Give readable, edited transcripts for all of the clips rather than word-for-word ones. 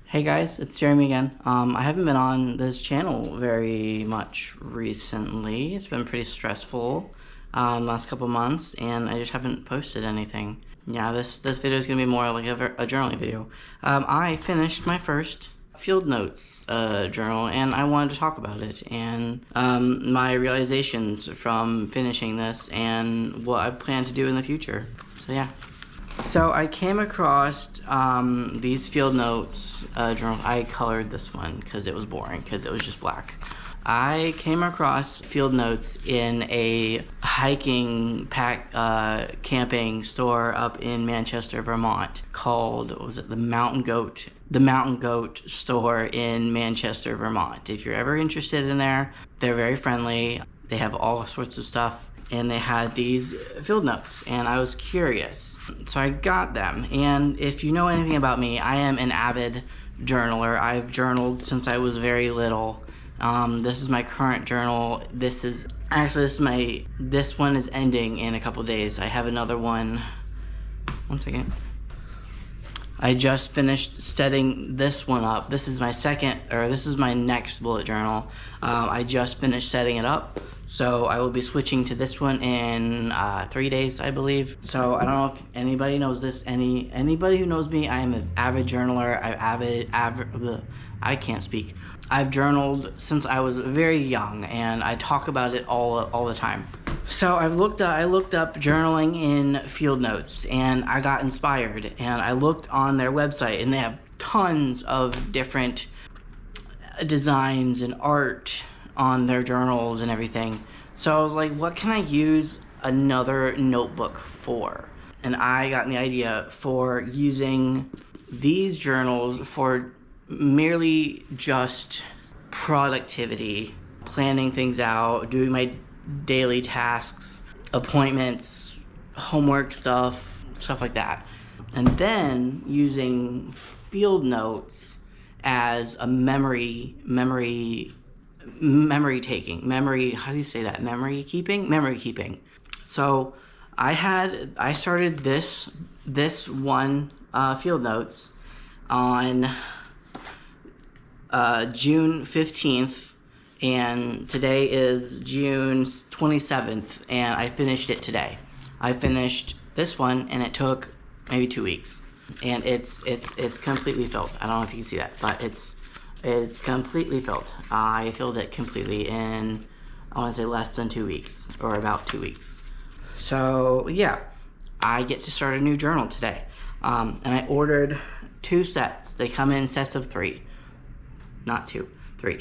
Hey guys, it's Jeremy again. I haven't been on this channel very much recently. It's been pretty stressful last couple months, and I just haven't posted anything. Yeah, this video is gonna be more like a journaling video. I finished my first field notes journal, and I wanted to talk about it and my realizations from finishing this and what I plan to do in the future. So yeah. So I came across these field notes journals. I colored this one because it was boring, because it was just black. I came across field notes in a hiking camping store up in Manchester, Vermont called, what was it, the Mountain Goat store in Manchester, Vermont. If you're ever interested in there, they're very friendly. They have all sorts of stuff. And they had these field notes, and I was curious. So I got them, and if you know anything about me, I am an avid journaler. I've journaled since I was very little. This is my current journal. This one is ending in a couple days. I have another one. One second. I just finished setting this one up. This is my next bullet journal. I just finished setting it up. So I will be switching to this one in 3 days, I believe. So I don't know if anybody knows this. Anybody who knows me, I am an avid journaler. I can't speak. I've journaled since I was very young, and I talk about it all the time. So I looked up journaling in field notes, and I got inspired. And I looked on their website, and they have tons of different designs and art on their journals and everything. So I was like, what can I use another notebook for? And I got the idea for using these journals for merely just productivity, planning things out, doing my daily tasks, appointments, homework stuff like that. And then using field notes as a memory keeping. So I started this one field notes on June 15th, and today is June 27th, and I finished it today. I finished this one, and it took maybe 2 weeks, and it's completely filled. I don't know if you can see that, but it's completely filled. I filled it completely in, I want to say, less than 2 weeks, or about 2 weeks. So yeah, I get to start a new journal today. And I ordered 2 sets. They come in sets of 3. Not 2, 3.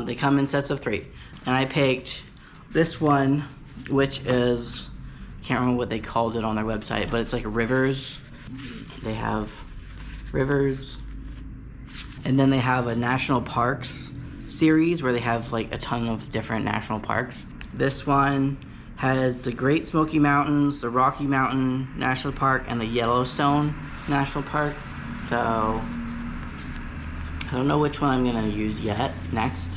They come in sets of 3. And I picked this one, which is, can't remember what they called it on their website, but it's like Rivers. They have Rivers. And then they have a national parks series where they have like a ton of different national parks. This one has the Great Smoky Mountains, the Rocky Mountain National Park, and the Yellowstone National Parks. So I don't know which one I'm gonna use next.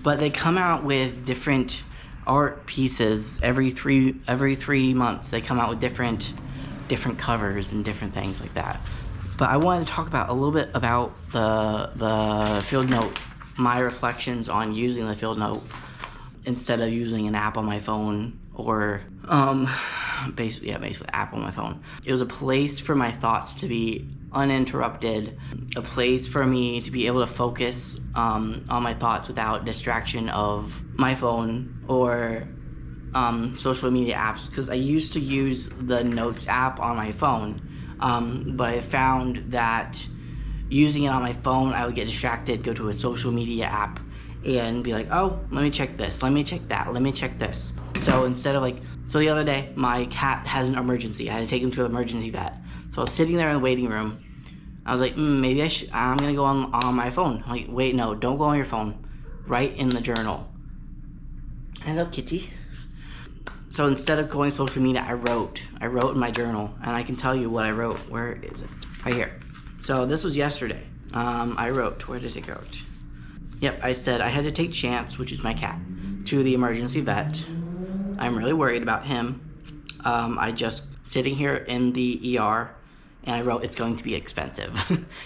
But they come out with different art pieces every three months. They come out with different covers and different things like that. But I wanted to talk about a little bit about the field note, my reflections on using the field note instead of using an app on my phone, or basically app on my phone. It was a place for my thoughts to be uninterrupted, a place for me to be able to focus on my thoughts without distraction of my phone or social media apps, because I used to use the Notes app on my phone. But I found that using it on my phone, I would get distracted, go to a social media app, and be like, oh, let me check this, let me check that, let me check this. So so the other day, my cat had an emergency. I had to take him to an emergency vet. So I was sitting there in the waiting room. I was like, maybe I'm gonna go on my phone. I'm like, wait, no, don't go on your phone. Write in the journal. Hello, kitty. So instead of going social media, I wrote in my journal, and I can tell you what I wrote. Where is it? Right here. So this was yesterday. I wrote, where did it go? Yep, I said I had to take Chance, which is my cat, to the emergency vet. I'm really worried about him. I just sitting here in the ER, and I wrote it's going to be expensive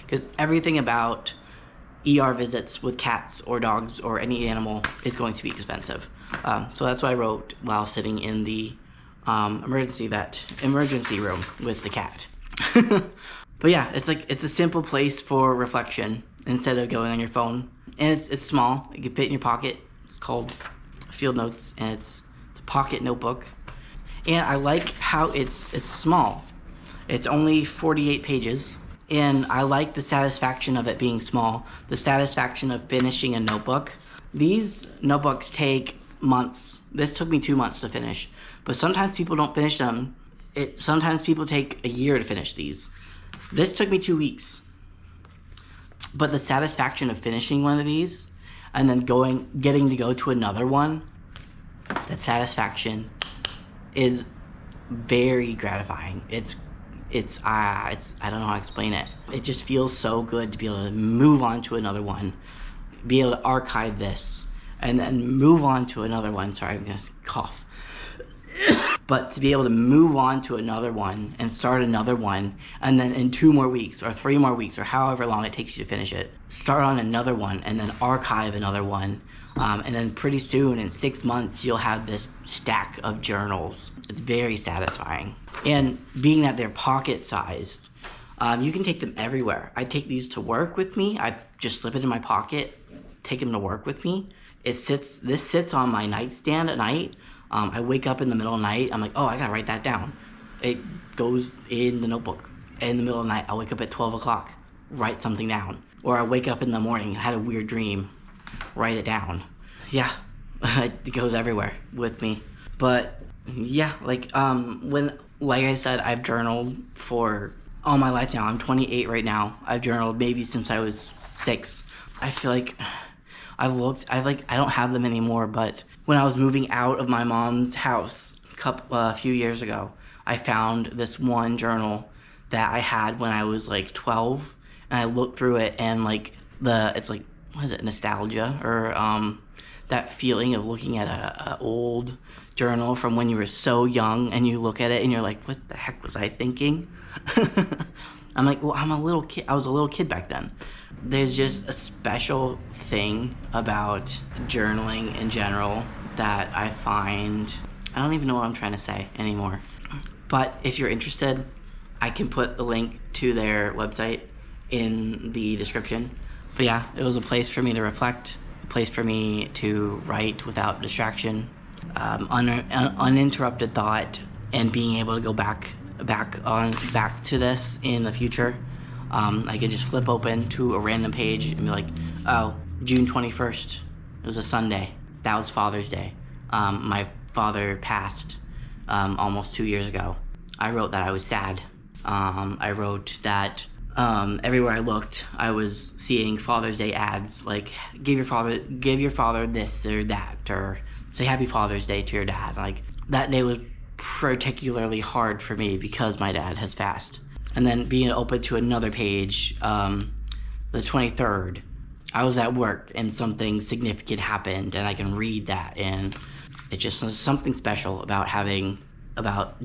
because everything about ER visits with cats or dogs or any animal is going to be expensive. So that's what I wrote while sitting in the emergency room with the cat. But yeah, it's a simple place for reflection instead of going on your phone. And it's small. It can fit in your pocket. It's called Field Notes, and it's a pocket notebook. And I like how it's small. It's only 48 pages. And I like the satisfaction of it being small, the satisfaction of finishing a notebook. These notebooks take months. This took me 2 months to finish, but sometimes people don't finish them. Sometimes people take a year to finish these. This took me 2 weeks. But the satisfaction of finishing one of these and then getting to go to another one, that satisfaction is very gratifying. I don't know how to explain it. It just feels so good to be able to move on to another one, be able to archive this, and then move on to another one. Sorry, I'm gonna cough. But to be able to move on to another one and start another one, and then in 2 more weeks or 3 more weeks or however long it takes you to finish it, start on another one and then archive another one. And then pretty soon, in 6 months, you'll have this stack of journals. It's very satisfying. And being that they're pocket-sized, you can take them everywhere. I take these to work with me. I just slip it in my pocket, take them to work with me. This sits on my nightstand at night. I wake up in the middle of the night. I'm like, oh, I gotta write that down. It goes in the notebook. In the middle of the night, I'll wake up at 12 o'clock, write something down. Or I wake up in the morning, had a weird dream, write it down. Yeah, it goes everywhere with me. But yeah, like I said, I've journaled for all my life now. I'm 28 right now. I've journaled maybe since I was 6. I feel like I don't have them anymore, but when I was moving out of my mom's house a few years ago, I found this one journal that I had when I was like 12, and I looked through it, and it's like, what is it, nostalgia, or that feeling of looking at a old journal from when you were so young, and you look at it and you're like, what the heck was I thinking? I'm like, well, I'm a little kid. I was a little kid back then. There's just a special thing about journaling in general that I find, I don't even know what I'm trying to say anymore. But if you're interested, I can put the link to their website in the description. But yeah, it was a place for me to reflect, a place for me to write without distraction, uninterrupted thought, and being able to go back to this in the future. I could just flip open to a random page and be like, oh, June 21st, it was a Sunday. That was Father's Day. My father passed almost 2 years ago. I wrote that I was sad. I wrote that everywhere I looked, I was seeing Father's Day ads like, give your father this or that, or say Happy Father's Day to your dad. Like, that day was particularly hard for me because my dad has passed. And then being open to another page, the 23rd, I was at work and something significant happened, and I can read that, and it just was something special about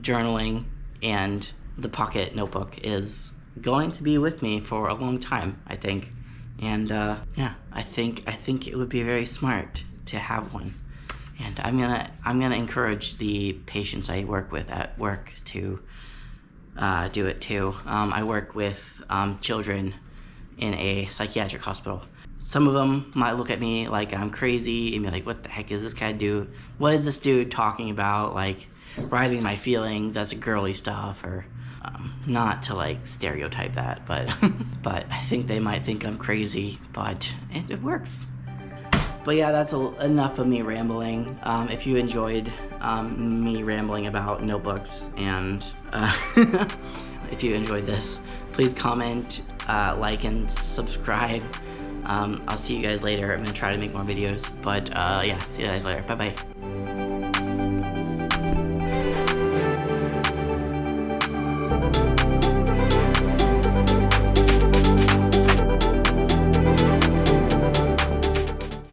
journaling, and the pocket notebook is going to be with me for a long time, I think. And yeah, I think it would be very smart to have one. And I'm gonna encourage the patients I work with at work to do it too. I work with children in a psychiatric hospital. Some of them might look at me like I'm crazy and be like, what the heck is this guy do? What is this dude talking about? Like, writing my feelings, that's girly stuff, or not to like stereotype that, but but I think they might think I'm crazy, but it works. But yeah, that's enough of me rambling. If you enjoyed me rambling about notebooks, and if you enjoyed this, please comment, like, and subscribe. I'll see you guys later. I'm gonna try to make more videos, but yeah, see you guys later. Bye-bye.